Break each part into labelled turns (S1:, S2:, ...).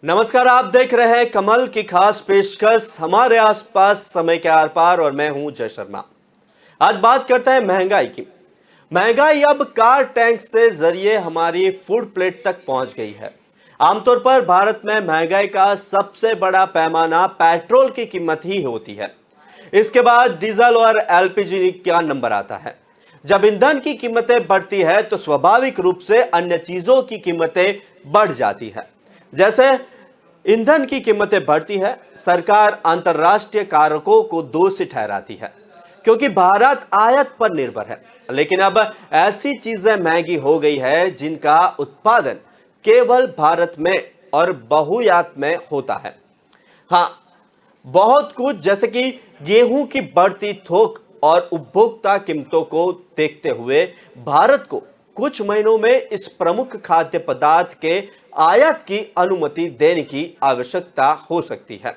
S1: नमस्कार, आप देख रहे हैं कमल की खास पेशकश हमारे आसपास समय के आर पार और मैं हूं जय शर्मा। आज बात करते हैं महंगाई की। महंगाई अब कार टैंक से जरिए हमारी फूड प्लेट तक पहुंच गई है। आमतौर पर भारत में महंगाई का सबसे बड़ा पैमाना पेट्रोल की कीमत ही होती है। इसके बाद डीजल और एलपीजी का नंबर आता है। जब ईंधन की कीमतें बढ़ती है तो स्वाभाविक रूप से अन्य चीजों की कीमतें बढ़ जाती है। जैसे ईंधन की कीमतें बढ़ती है, सरकार अंतर्राष्ट्रीय कारकों को दोषी ठहराती है क्योंकि भारत आयात पर निर्भर है। लेकिन अब ऐसी चीजें महंगी हो गई है जिनका उत्पादन केवल भारत में और बहुआयात में होता है। हाँ, बहुत कुछ जैसे कि गेहूं की बढ़ती थोक और उपभोक्ता कीमतों को देखते हुए भारत को कुछ महीनों में इस प्रमुख खाद्य पदार्थ के आयात की अनुमति देने की आवश्यकता हो सकती है।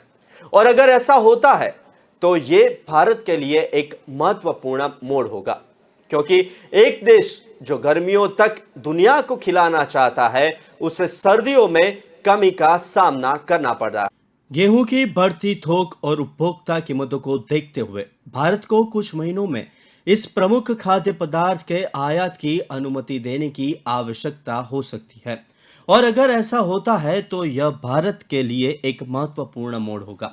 S1: और अगर ऐसा होता है तो ये भारत के लिए एक महत्वपूर्ण मोड़ होगा, क्योंकि एक देश जो गर्मियों तक दुनिया को खिलाना चाहता है उसे सर्दियों में कमी का सामना करना पड़ रहा है। गेहूं की बढ़ती थोक और उपभोक्ता कीमतों को देखते हुए भारत को कुछ महीनों में इस प्रमुख खाद्य पदार्थ के आयात की अनुमति देने की आवश्यकता हो सकती है। और अगर ऐसा होता है तो यह भारत के लिए एक महत्वपूर्ण मोड़ होगा,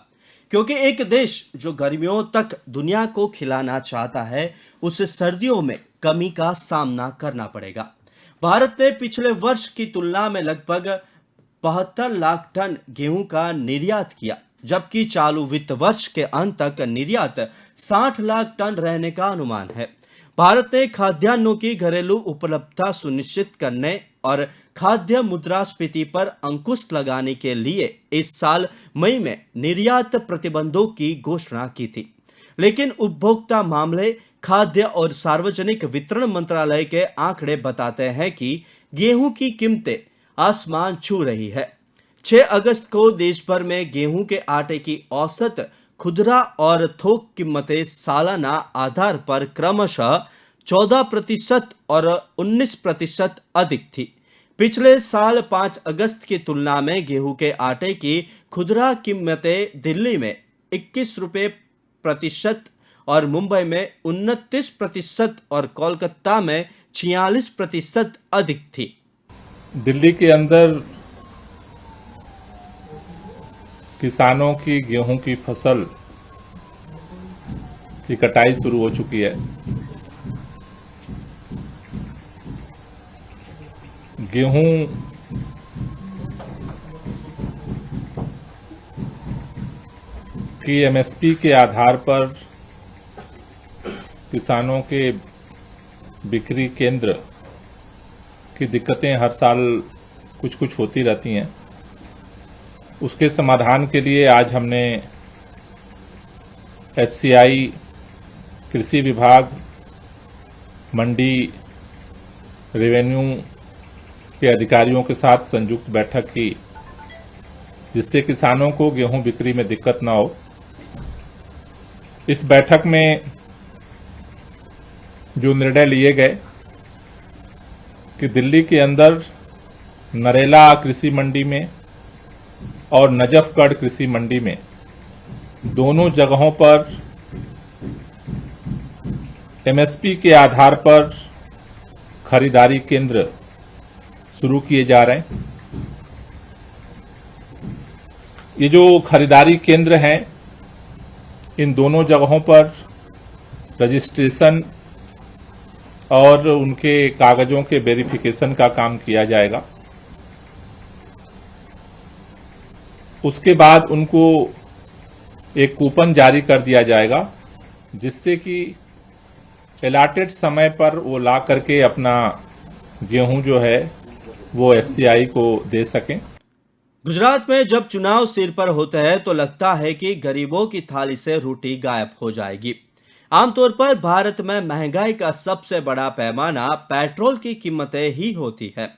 S1: क्योंकि एक देश जो गर्मियों तक दुनिया को खिलाना चाहता है उसे सर्दियों में कमी का सामना करना पड़ेगा। भारत ने पिछले वर्ष की तुलना में लगभग 72 लाख टन गेहूं का निर्यात किया, जबकि चालू वित्त वर्ष के अंत तक निर्यात 60 लाख टन रहने का अनुमान है। भारत ने खाद्यान्नों की घरेलू उपलब्धता सुनिश्चित करने और खाद्य मुद्रास्फीति पर अंकुश लगाने के लिए इस साल मई में निर्यात प्रतिबंधों की घोषणा की थी। लेकिन उपभोक्ता मामले, खाद्य और सार्वजनिक वितरण मंत्रालय के आंकड़े बताते हैं कि गेहूं की कीमतें आसमान छू रही है। 6 अगस्त को देश भर में गेहूं के आटे की औसत खुदरा और थोक कीमतें सालाना आधार पर क्रमशः 14% और 19% अधिक थी। पिछले साल 5 अगस्त की तुलना में गेहूं के आटे की खुदरा कीमतें दिल्ली में 21 रुपये प्रतिशत और मुंबई में 29% और कोलकाता में 46% अधिक थी।
S2: दिल्ली के अंदर किसानों की गेहूं की फसल की कटाई शुरू हो चुकी है। गेहूं की एमएसपी के आधार पर किसानों के बिक्री केंद्र की दिक्कतें हर साल कुछ कुछ होती रहती हैं। उसके समाधान के लिए आज हमने एफसीआई, कृषि विभाग, मंडी, रेवेन्यू के अधिकारियों के साथ संयुक्त बैठक की, जिससे किसानों को गेहूं बिक्री में दिक्कत न हो। इस बैठक में जो निर्णय लिए गए कि दिल्ली के अंदर नरेला कृषि मंडी में और नजफगढ़ कृषि मंडी में दोनों जगहों पर एमएसपी के आधार पर खरीदारी केंद्र शुरू किए जा रहे हैं। ये जो खरीदारी केंद्र हैं, इन दोनों जगहों पर रजिस्ट्रेशन और उनके कागजों के वेरिफिकेशन का काम किया जाएगा। उसके बाद उनको एक कूपन जारी कर दिया जाएगा, जिससे कि एलाटेड समय पर वो ला करके अपना गेहूं जो है वो एफसीआई को दे सकें।
S1: गुजरात में जब चुनाव सिर पर होते हैं तो लगता है कि गरीबों की थाली से रोटी गायब हो जाएगी। आमतौर पर भारत में महंगाई का सबसे बड़ा पैमाना पेट्रोल की कीमतें ही होती है।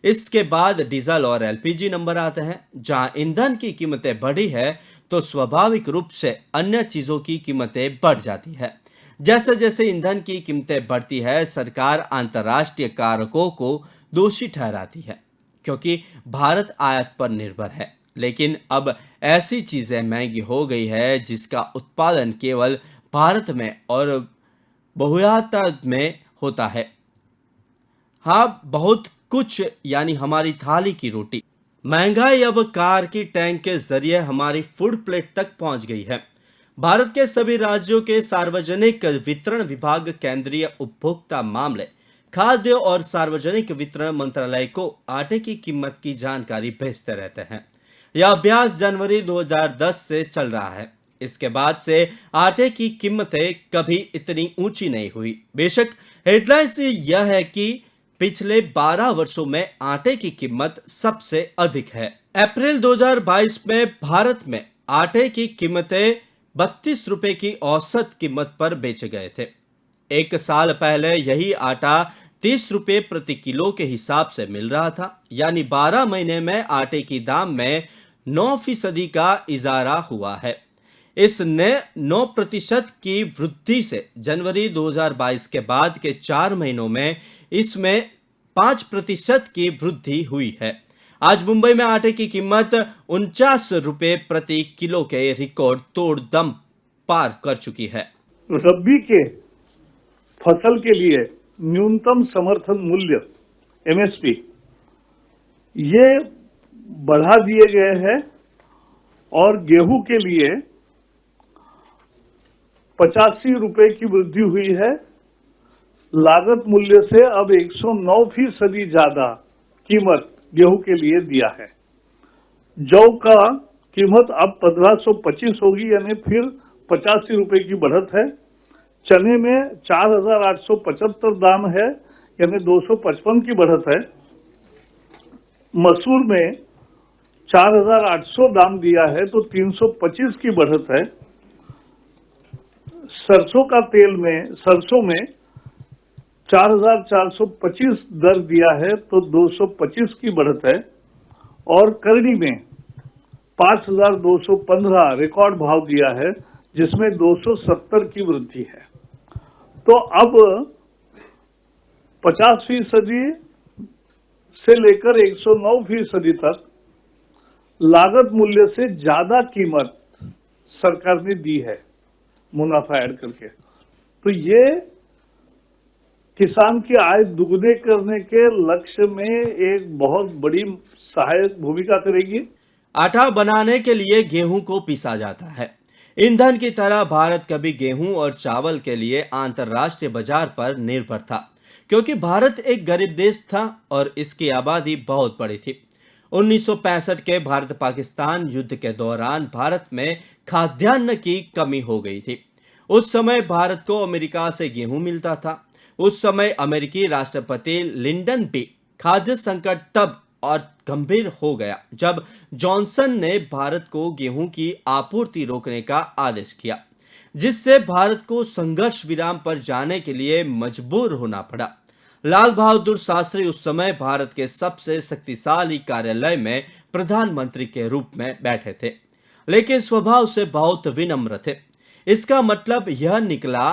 S1: इसके बाद डीजल और एलपीजी नंबर आते हैं। जहां ईंधन की कीमतें बढ़ी है तो स्वाभाविक रूप से अन्य चीजों की कीमतें बढ़ जाती है। जैसे जैसे ईंधन की कीमतें बढ़ती है, सरकार अंतर्राष्ट्रीय कारकों को दोषी ठहराती है, क्योंकि भारत आयात पर निर्भर है। लेकिन अब ऐसी चीजें महंगी हो गई है जिसका उत्पादन केवल भारत में और बहुतायत में होता है। हाँ, बहुत कुछ यानी हमारी थाली की रोटी। महंगाई अब कार की टैंक के जरिए हमारी फूड प्लेट तक पहुंच गई है। भारत के सभी राज्यों के सार्वजनिक वितरण विभाग केंद्रीय उपभोक्ता मामले, खाद्य और सार्वजनिक वितरण मंत्रालय को आटे की कीमत की जानकारी भेजते रहते हैं। यह अभ्यास जनवरी 2010 से चल रहा है। इसके बाद से आटे की कीमतें कभी इतनी ऊंची नहीं हुई। बेशक हेडलाइंस यह है कि पिछले 12 वर्षों में आटे की कीमत सबसे अधिक है। अप्रैल 2022 में भारत में आटे की कीमतें 32 रुपए की औसत कीमत पर बेचे गए थे। एक साल पहले यही आटा 30 रुपए प्रति किलो के हिसाब से मिल रहा था, यानी 12 महीने में आटे की दाम में 9% का इजारा हुआ है। इस 9% की वृद्धि से जनवरी 2022 के बाद के 4 महीनों में इसमें 5% की वृद्धि हुई है। आज मुंबई में आटे की कीमत 49 रुपए प्रति किलो के रिकॉर्ड तोड़ दम पार कर चुकी है।
S3: रबी के फसल के लिए न्यूनतम समर्थन मूल्य एमएसपी ये बढ़ा दिए गए हैं और गेहूं के लिए 85 रुपए की वृद्धि हुई है। लागत मूल्य से अब 109% ज्यादा कीमत गेहूं के लिए दिया है। जौ का कीमत अब 1525 होगी, यानी फिर 85 रुपए की बढ़त है। चने में 4875 दाम है, यानी 255 की बढ़त है। मसूर में 4800 दाम दिया है तो 325 की बढ़त है। सरसों का तेल में सरसों में 4425 दर दिया है तो 225 की बढ़त है। और करनी में 5215 रिकॉर्ड भाव दिया है, जिसमें 270 की वृद्धि है। तो अब 50% से लेकर 109% तक लागत मूल्य से ज्यादा कीमत सरकार ने दी है मुनाफा ऐड करके। तो ये किसान की आय दुगने करने के लक्ष्य में एक बहुत बड़ी सहायक भूमिका करेगी।
S1: आटा बनाने के लिए गेहूं को पीसा जाता है। ईंधन की तरह भारत कभी गेहूं और चावल के लिए अंतर्राष्ट्रीय बाजार पर निर्भर था, क्योंकि भारत एक गरीब देश था और इसकी आबादी बहुत बड़ी थी। 1965 के भारत पाकिस्तान युद्ध के दौरान भारत में खाद्यान्न की कमी हो गई थी। उस समय भारत को अमेरिका से गेहूं मिलता था। उस समय अमेरिकी राष्ट्रपति लिंडन बी खाद्य संकट तब और गंभीर हो गया जब जॉनसन ने भारत को गेहूं की आपूर्ति रोकने का आदेश किया, जिससे भारत को संघर्ष विराम पर जाने के लिए मजबूर होना पड़ा। लाल बहादुर शास्त्री उस समय भारत के सबसे शक्तिशाली कार्यालय में प्रधानमंत्री के रूप में बैठे थे, लेकिन स्वभाव से बहुत विनम्र थे। इसका मतलब यह निकला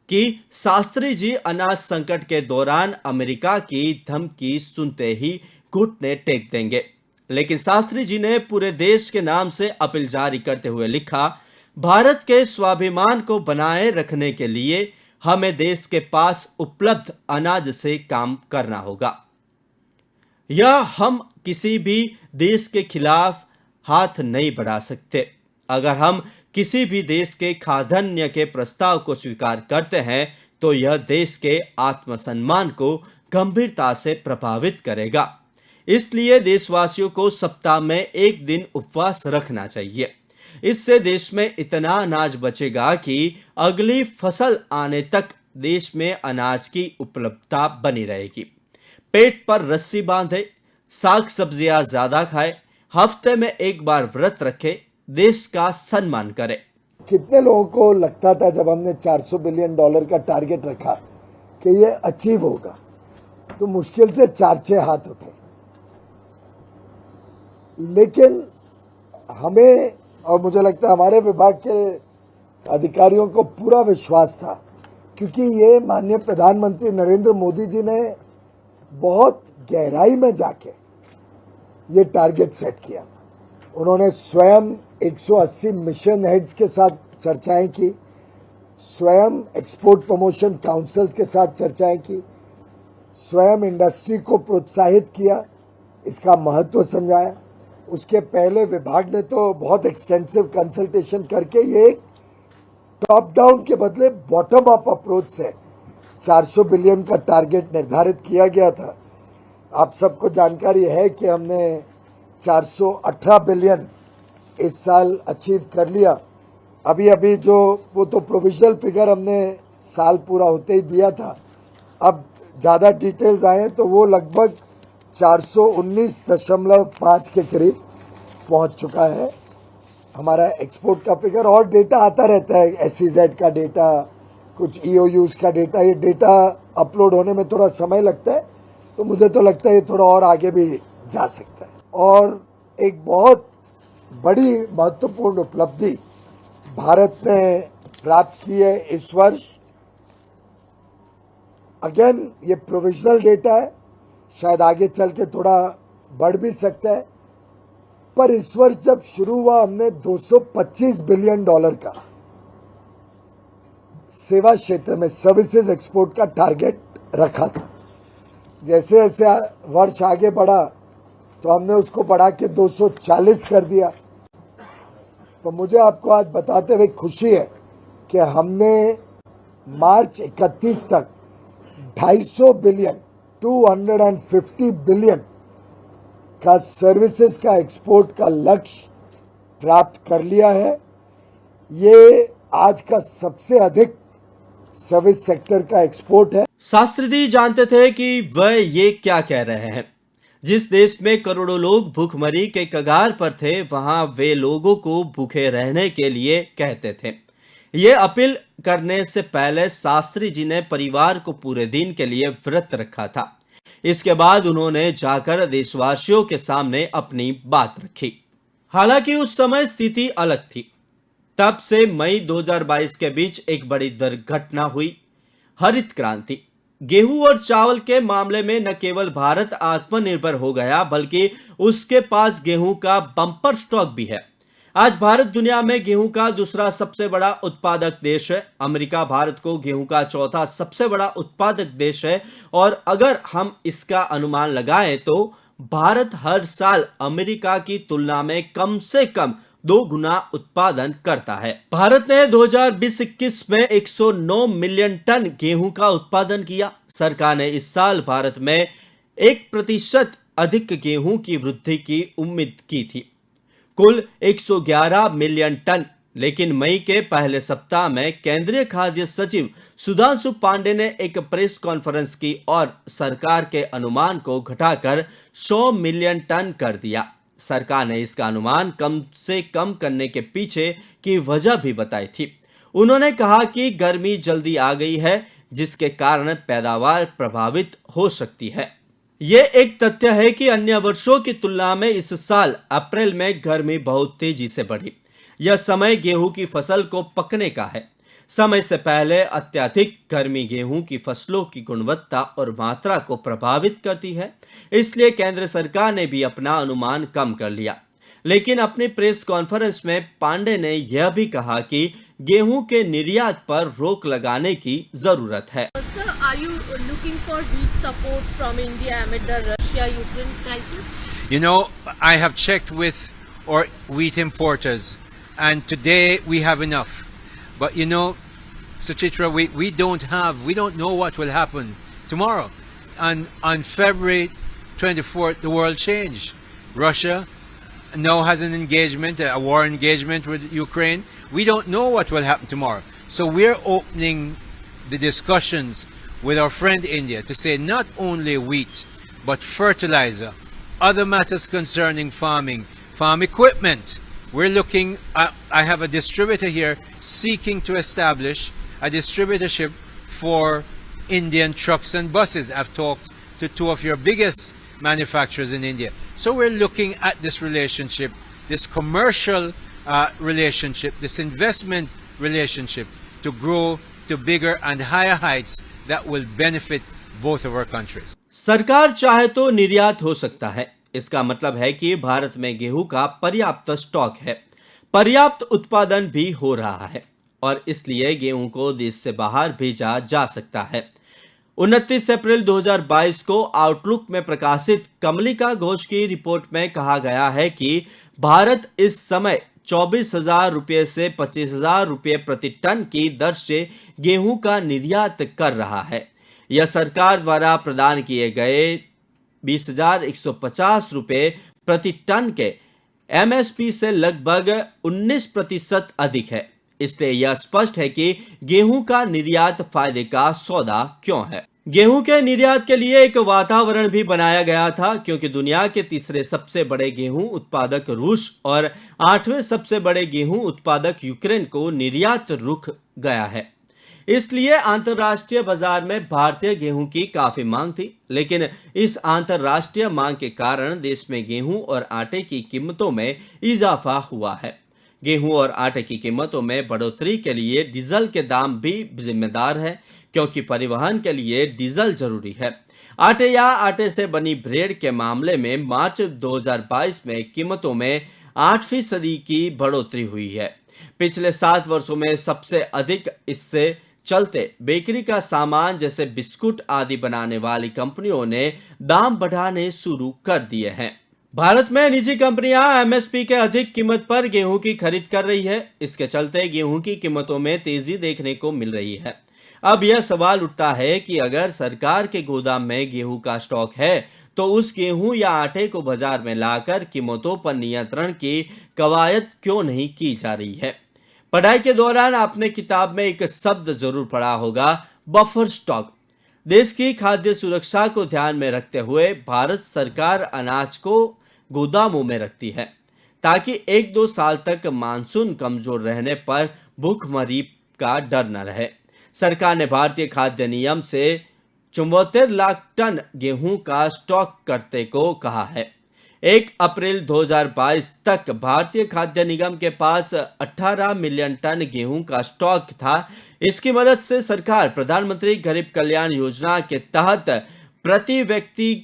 S1: कि शास्त्री जी अनाज संकट के दौरान अमेरिका की धमकी सुनते ही घुटने टेक देंगे। लेकिन शास्त्री जी ने पूरे देश के नाम से अपील जारी करते हुए लिखा, भारत के स्वाभिमान को बनाए रखने के लिए हमें देश के पास उपलब्ध अनाज से काम करना होगा। यह हम किसी भी देश के खिलाफ हाथ नहीं बढ़ा सकते। अगर हम किसी भी देश के खाद्यान्न के प्रस्ताव को स्वीकार करते हैं तो यह देश के आत्मसम्मान को गंभीरता से प्रभावित करेगा। इसलिए देशवासियों को सप्ताह में एक दिन उपवास रखना चाहिए। इससे देश में इतना अनाज बचेगा कि अगली फसल आने तक देश में अनाज की उपलब्धता बनी रहेगी। पेट पर रस्सी बांधे, साग सब्जियां ज्यादा खाए, हफ्ते में एक बार व्रत रखे, देश का सम्मान करे।
S4: कितने लोगों को लगता था जब हमने $400 बिलियन का टारगेट रखा कि ये अचीव होगा, तो मुश्किल से 4-6 हाथ उठे। लेकिन हमें और मुझे लगता है हमारे विभाग के अधिकारियों को पूरा विश्वास था, क्योंकि ये माननीय प्रधानमंत्री नरेंद्र मोदी जी ने बहुत गहराई में जाके ये टारगेट सेट किया था। उन्होंने स्वयं 180 मिशन हेड्स के साथ चर्चाएं की, स्वयं एक्सपोर्ट प्रमोशन काउंसिल के साथ चर्चाएं की, स्वयं इंडस्ट्री को प्रोत्साहित किया, इसका महत्व समझाया। उसके पहले विभाग ने तो बहुत एक्सटेंसिव कंसल्टेशन करके ये एक टॉप डाउन के बदले बॉटम अप अप्रोच से 400 बिलियन का टारगेट निर्धारित किया गया था। आप सबको जानकारी है कि हमने 418 बिलियन इस साल अचीव कर लिया। अभी जो वो तो प्रोविजनल फिगर हमने साल पूरा होते ही दिया था, अब ज़्यादा डिटेल्स आए तो वो लगभग 419.5 के करीब पहुंच चुका है हमारा एक्सपोर्ट का फिगर। और डेटा आता रहता है, SEZ का डेटा, कुछ EOUs का डेटा। ये डेटा अपलोड होने में थोड़ा समय लगता है, तो मुझे तो लगता है ये थोड़ा और आगे भी जा सकता है। और एक बहुत बड़ी महत्वपूर्ण उपलब्धि भारत ने प्राप्त की है इस वर्ष। अगेन ये प्रोविजनल डेटा है, शायद आगे चल के थोड़ा बढ़ भी सकता है, पर इस वर्ष जब शुरू हुआ हमने $225 बिलियन का सेवा क्षेत्र में सर्विसेज एक्सपोर्ट का टारगेट रखा था। जैसे जैसे वर्ष आगे बढ़ा तो हमने उसको बढ़ा के 240 कर दिया। तो मुझे आपको आज बताते हुए खुशी है कि हमने मार्च 31 तक 250 बिलियन 250 बिलियन का सर्विसेज का एक्सपोर्ट का लक्ष्य प्राप्त कर लिया है। ये आज का सबसे अधिक सर्विस सेक्टर का एक्सपोर्ट है।
S1: शास्त्री जी जानते थे कि वह ये क्या कह रहे हैं। जिस देश में करोड़ों लोग भूखमरी के कगार पर थे, वहां वे लोगों को भूखे रहने के लिए कहते थे। ये अपील करने से पहले शास्त्री जी ने परिवार को पूरे दिन के लिए व्रत रखा था। इसके बाद उन्होंने जाकर देशवासियों के सामने अपनी बात रखी। हालांकि उस समय स्थिति अलग थी। तब से मई 2022 के बीच एक बड़ी दुर्घटना हुई, हरित क्रांति। गेहूं और चावल के मामले में न केवल भारत आत्मनिर्भर हो गया, बल्कि उसके पास गेहूं का बम्पर स्टॉक भी है। आज भारत दुनिया में गेहूं का दूसरा सबसे बड़ा उत्पादक देश है। अमेरिका भारत को गेहूं का चौथा सबसे बड़ा उत्पादक देश है। और अगर हम इसका अनुमान लगाएं तो भारत हर साल अमेरिका की तुलना में कम से कम 2 गुना उत्पादन करता है। भारत ने 2020-21 में 109 मिलियन टन गेहूं का उत्पादन किया। सरकार ने इस साल भारत में 1% अधिक गेहूं की वृद्धि की उम्मीद की थी, कुल 111 मिलियन टन। लेकिन मई के पहले सप्ताह में केंद्रीय खाद्य सचिव सुधांशु पांडे ने एक प्रेस कॉन्फ्रेंस की और सरकार के अनुमान को घटाकर 100 मिलियन टन कर दिया। सरकार ने इसका अनुमान कम से कम करने के पीछे की वजह भी बताई थी। उन्होंने कहा कि गर्मी जल्दी आ गई है, जिसके कारण पैदावार प्रभावित हो सकती है। यह एक तथ्य है कि अन्य वर्षों की तुलना में इस साल अप्रैल में गर्मी बहुत तेजी से बढ़ी। यह समय गेहूं की फसल को पकने का है। समय से पहले अत्यधिक गर्मी गेहूं की फसलों की गुणवत्ता और मात्रा को प्रभावित करती है। इसलिए केंद्र सरकार ने भी अपना अनुमान कम कर लिया। लेकिन अपनी प्रेस कॉन्फ्रेंस में पांडे ने यह भी कहा कि गेहूं के निर्यात पर रोक लगाने की जरूरत है।
S5: Sir, are you looking for wheat support from India amid the Russia-Ukraine crisis?
S6: You know, I have checked with our wheat importers, and today we have enough. But you know, Suchitra, we don't know what will happen tomorrow. And on February 24th, the world changed. Russia now has an engagement, a war engagement with Ukraine. We don't know what will happen tomorrow. So we're opening the discussions with our friend India to say not only wheat, but fertilizer, other matters concerning farming, farm equipment. We're looking at, I have a distributor here seeking to establish a distributorship for Indian trucks and buses. I've talked to 2 of your biggest manufacturers in India. So we're looking at this relationship, this commercial relationship, this investment relationship to grow to bigger and higher heights that will benefit both of our countries.
S1: सरकार चाहे तो निर्यात हो सकता है, इसका मतलब है कि भारत में गेहूं का पर्याप्त स्टॉक है, पर्याप्त उत्पादन भी हो रहा है और इसलिए गेहूं को देश से बाहर भेजा जा सकता है। 29 अप्रैल 2022 को आउटलुक में प्रकाशित कमलिका घोष की रिपोर्ट में कहा गया है कि भारत इस समय 24,000 रुपये से 25,000 रुपये प्रति टन की दर से गेहूं का निर्यात कर रहा है। यह सरकार द्वारा प्रदान किए गए 20,150 रुपये प्रति टन के एमएसपी से लगभग 19% अधिक है। इसलिए यह स्पष्ट है कि गेहूं का निर्यात फायदे का सौदा क्यों है। गेहूं के निर्यात के लिए एक वातावरण भी बनाया गया था, क्योंकि दुनिया के तीसरे सबसे बड़े गेहूं उत्पादक रूस और 8वें सबसे बड़े गेहूं उत्पादक यूक्रेन को निर्यात रुक गया है। इसलिए अंतर्राष्ट्रीय बाजार में भारतीय गेहूं की काफी मांग थी, लेकिन इस अंतर्राष्ट्रीय मांग के कारण देश में गेहूं और आटे की कीमतों में इजाफा हुआ है। गेहूं और आटे की कीमतों में बढ़ोतरी के लिए डीजल के दाम भी जिम्मेदार है, क्योंकि परिवहन के लिए डीजल जरूरी है। आटे या आटे से बनी ब्रेड के मामले में मार्च 2022 में कीमतों में 8% की बढ़ोतरी हुई है। पिछले 7 वर्षों में सबसे अधिक इससे चलते बेकरी का सामान जैसे बिस्कुट आदि बनाने वाली कंपनियों ने दाम बढ़ाने शुरू कर दिए हैं। भारत में निजी कंपनियां एमएसपी के अधिक कीमत पर गेहूं की खरीद कर रही है। इसके चलते गेहूं की कीमतों में तेजी देखने को मिल रही है। अब यह सवाल उठता है कि अगर सरकार के गोदाम में गेहूं का स्टॉक है तो उस गेहूं या आटे को बाजार में लाकर कीमतों पर नियंत्रण की कवायद क्यों नहीं की जा रही है। पढ़ाई के दौरान आपने किताब में एक शब्द जरूर पढ़ा होगा, बफर स्टॉक। देश की खाद्य सुरक्षा को ध्यान में रखते हुए भारत सरकार अनाज को गोदामों में रखती है, ताकि 1-2 साल तक मानसून कमजोर रहने पर भूखमरी का डर न रहे। सरकार ने भारतीय खाद्य निगम से 74 लाख टन गेहूं का स्टॉक करने को कहा है। 1 अप्रैल 2022 तक भारतीय खाद्य निगम के पास 18 मिलियन टन गेहूं का स्टॉक था। इसकी मदद से सरकार प्रधानमंत्री गरीब कल्याण योजना के तहत प्रति व्यक्ति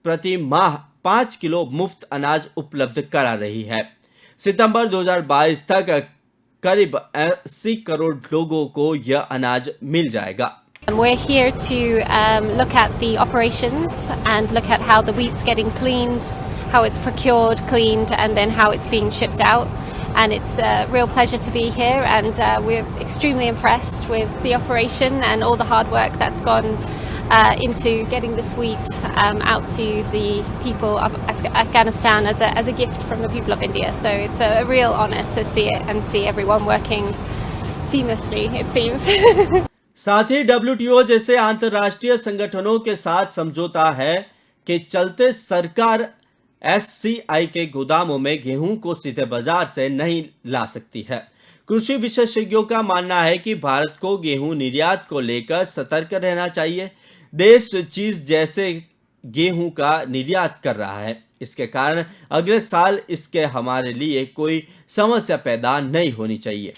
S1: प्रति माह 5 किलो मुफ्त अनाज उपलब्ध करा रही है। सितंबर 2022 तक करीब 80 करोड़ लोगों को यह अनाज मिल जाएगा।
S7: We're here to look at the operations and look at how the wheat's getting cleaned, how it's procured, cleaned, and then how it's being shipped out. And it's a real pleasure to be here, and we're extremely impressed with the operation and all the hard work that's gone into getting this wheat out to the people of Afghanistan as a gift from the people of India. So it's a real honor to see it and see everyone working seamlessly, it seems.
S1: साथ ही WTO जैसे अंतर्राष्ट्रीय संगठनों के साथ समझौता है कि चलते सरकार SCI के गोदामों में गेहूं को सीधे बाजार से नहीं ला सकती है। कृषि विशेषज्ञों का मानना है कि भारत को गेहूं निर्यात को लेकर सतर्क रहना चाहिए। देश चीज जैसे गेहूं का निर्यात कर रहा है, इसके कारण अगले साल इसके हमारे लिए कोई समस्या पैदा नहीं होनी चाहिए।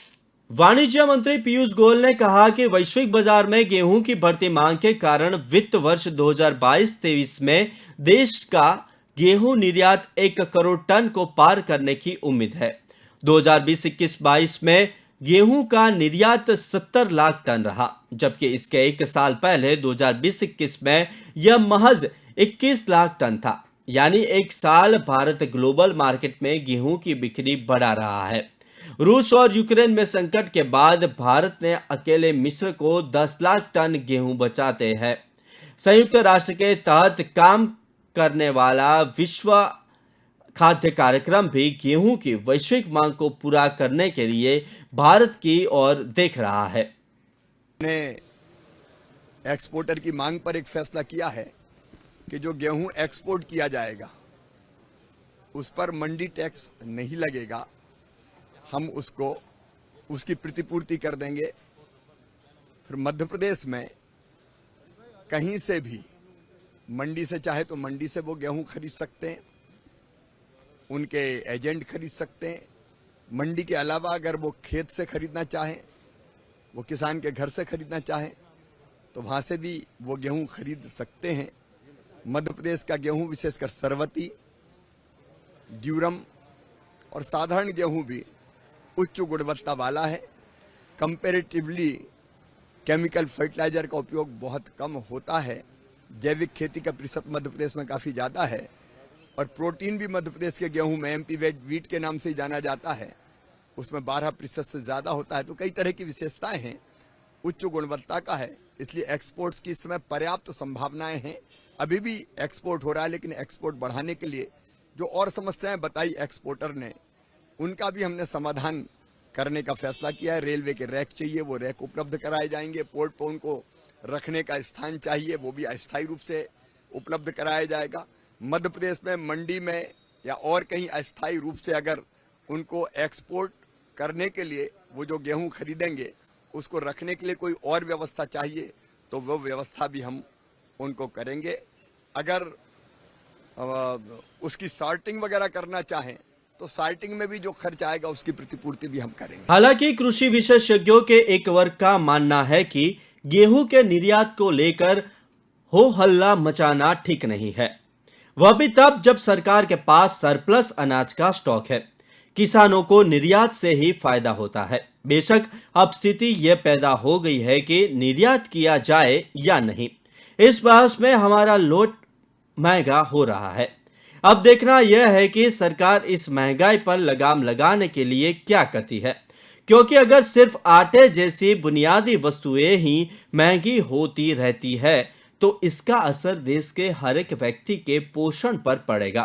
S1: वाणिज्य मंत्री पीयूष गोयल ने कहा कि वैश्विक बाजार में गेहूं की बढ़ती मांग के कारण वित्त वर्ष 2022-23 में देश का गेहूं निर्यात 1 करोड़ टन को पार करने की उम्मीद है। 2020-21-22 में गेहूं का निर्यात 70 लाख टन रहा, जबकि इसके 1 साल पहले 2020-21 में यह महज 21 लाख टन था। यानी 1 साल भारत ग्लोबल मार्केट में गेहूं की बिक्री बढ़ा रहा है। रूस और यूक्रेन में संकट के बाद भारत ने अकेले मिस्र को 10 लाख टन गेहूं बचाते हैं। संयुक्त राष्ट्र के तहत काम करने वाला विश्व खाद्य कार्यक्रम भी गेहूं की वैश्विक मांग को पूरा करने के लिए भारत की ओर देख रहा है।
S8: ने एक्सपोर्टर की मांग पर एक फैसला किया है कि जो गेहूं एक्सपोर्ट किया जाएगा उस पर मंडी टैक्स नहीं लगेगा, हम उसको उसकी प्रतिपूर्ति कर देंगे। फिर मध्य प्रदेश में कहीं से भी मंडी से चाहे तो मंडी से वो गेहूं खरीद सकते हैं, उनके एजेंट खरीद सकते हैं। मंडी के अलावा अगर वो खेत से खरीदना चाहें, वो किसान के घर से खरीदना चाहें तो वहाँ से भी वो गेहूं खरीद सकते हैं। मध्य प्रदेश का गेहूं विशेषकर सरवती, ड्यूरम और साधारण गेहूं भी उच्च गुणवत्ता वाला है। कंपैरेटिवली केमिकल फर्टिलाइजर का उपयोग बहुत कम होता है। जैविक खेती का प्रतिशत मध्य प्रदेश में काफ़ी ज़्यादा है और प्रोटीन भी मध्य प्रदेश के गेहूं में MP वीट के नाम से ही जाना जाता है, उसमें 12% से ज़्यादा होता है। तो कई तरह की विशेषताएं हैं, उच्च गुणवत्ता का है, इसलिए एक्सपोर्ट्स की इस समय पर्याप्त संभावनाएं हैं। अभी भी एक्सपोर्ट हो रहा है, लेकिन एक्सपोर्ट बढ़ाने के लिए जो और समस्याएं बताई एक्सपोर्टर ने, उनका भी हमने समाधान करने का फैसला किया है। रेलवे के रैक चाहिए, वो रैक उपलब्ध कराए जाएंगे। पोर्ट पर उनको रखने का स्थान चाहिए, वो भी अस्थायी रूप से उपलब्ध कराया जाएगा। मध्य प्रदेश में मंडी में या और कहीं अस्थायी रूप से अगर उनको एक्सपोर्ट करने के लिए वो जो गेहूं खरीदेंगे उसको रखने के लिए कोई और व्यवस्था चाहिए तो वो व्यवस्था भी हम उनको करेंगे। अगर उसकी सॉर्टिंग वगैरह करना चाहें तो सॉर्टिंग में भी जो खर्च आएगा उसकी प्रतिपूर्ति भी हम करेंगे।
S1: हालांकि कृषि विशेषज्ञों के एक वर्ग का मानना है कि गेहूं के निर्यात को लेकर हो हल्ला मचाना ठीक नहीं है, वह भी तब जब सरकार के पास सरप्लस अनाज का स्टॉक है। किसानों को निर्यात से ही फायदा होता है। बेशक अब स्थिति यह पैदा हो गई है कि निर्यात किया जाए या नहीं, इस बहस में हमारा लोट महंगा हो रहा है। अब देखना यह है कि सरकार इस महंगाई पर लगाम लगाने के लिए क्या करती है, क्योंकि अगर सिर्फ आटे जैसी बुनियादी वस्तुएं ही महंगी होती रहती है तो इसका असर देश के हर एक व्यक्ति के पोषण पर पड़ेगा,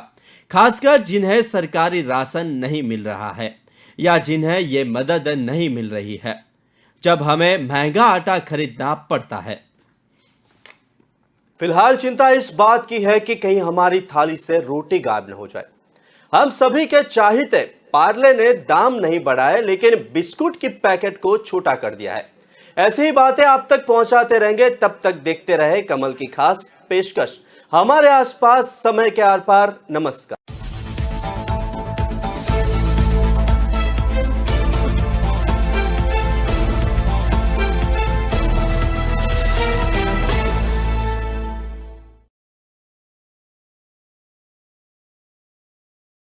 S1: खासकर जिन्हें सरकारी राशन नहीं मिल रहा है या जिन्हें ये मदद नहीं मिल रही है, जब हमें महंगा आटा खरीदना पड़ता है। फिलहाल चिंता इस बात की है कि कहीं हमारी थाली से रोटी गायब न हो जाए। हम सभी के चाहते पार्ले ने दाम नहीं बढ़ाए, लेकिन बिस्कुट की पैकेट को छोटा कर दिया है। ऐसी ही बातें आप तक पहुंचाते रहेंगे, तब तक देखते रहे कमल की खास पेशकश हमारे आसपास, समय के आर पार। नमस्कार।